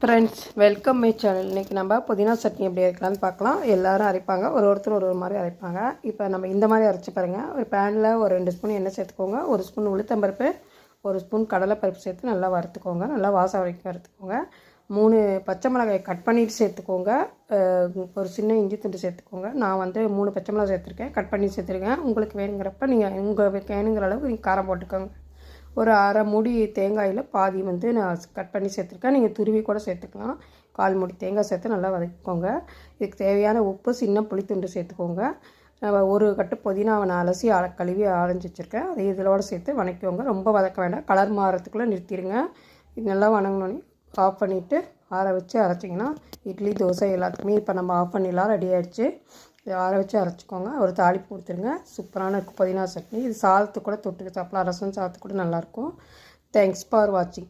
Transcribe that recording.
Friends welcome my channel. இன்றைக்கி நம்ம புதினா சட்னி எப்படி அரைக்கலான்னு பார்க்கலாம். எல்லோரும் அரைப்பாங்க, ஒருத்தர் ஒரு மாதிரி அரைப்பாங்க. இப்போ நம்ம இந்த மாதிரி அரைச்சி பாருங்கள். ஒரு பேனில் ஒரு 2 ஸ்பூன் எண்ணெய் சேர்த்துக்கோங்க, 1 ஸ்பூன் உளுத்தம்பருப்பு, 1 ஸ்பூன் கடலைப்பருப்பு சேர்த்து நல்லா வறுத்துக்கோங்க. நல்லா வாசம் வரைக்கும் வறுத்துக்கோங்க. 3 பச்சை மிளகாய் கட் பண்ணிட்டு சேர்த்துக்கோங்க. ஒரு சின்ன இஞ்சி துண்டு சேர்த்துக்கோங்க. நான் 3 பச்சை மிளகாய் சேர்த்துருக்கேன், கட் பண்ணி சேர்த்துருக்கேன். உங்களுக்கு வேணுங்கிறப்ப நீங்கள் உங்களுக்கு வேணுங்கிற அளவுக்கு நீங்கள் காரம் போட்டுக்கோங்க. ஒரு அரை மூடி தேங்காயில் பாதி நான் கட் பண்ணி சேர்த்துருக்கேன். நீங்கள் துருவி கூட சேர்த்துக்கலாம். 1/4 மூடி தேங்காய் சேர்த்து நல்லா வதக்கிக்கோங்க. இதுக்கு தேவையான உப்பு, சின்ன புளித்துண்டு சேர்த்துக்கோங்க. ஒரு கட்டு புதினாவை நான் அலசி கழுவி ஆரஞ்சு வச்சுருக்கேன். அதை இதோட சேர்த்து வதக்கிக்கோங்க. ரொம்ப வதக்க வேண்டாம், கலர் மாறத்துக்குள்ளே நிறுத்திடுங்க. இது நல்லா வதங்கினோடனே ஆஃப் பண்ணிவிட்டு ஆற வச்சு அரைச்சிங்கன்னா இட்லி, தோசை எல்லாத்துக்குமே இப்போ நம்ம ஆஃப் பண்ணிடலாம். ரெடி ஆகிடுச்சு. இதை ஆற வச்சு அரைச்சிக்கோங்க. ஒரு தாளிப்பு கொடுத்துருங்க. சூப்பரான புதினா சட்னி. இது சாதத்து கூட தொட்டுக்க சாப்பிடலாம். ரசம் சாதத்து கூட நல்லாயிருக்கும். தேங்க்ஸ் ஃபார் வாட்சிங்.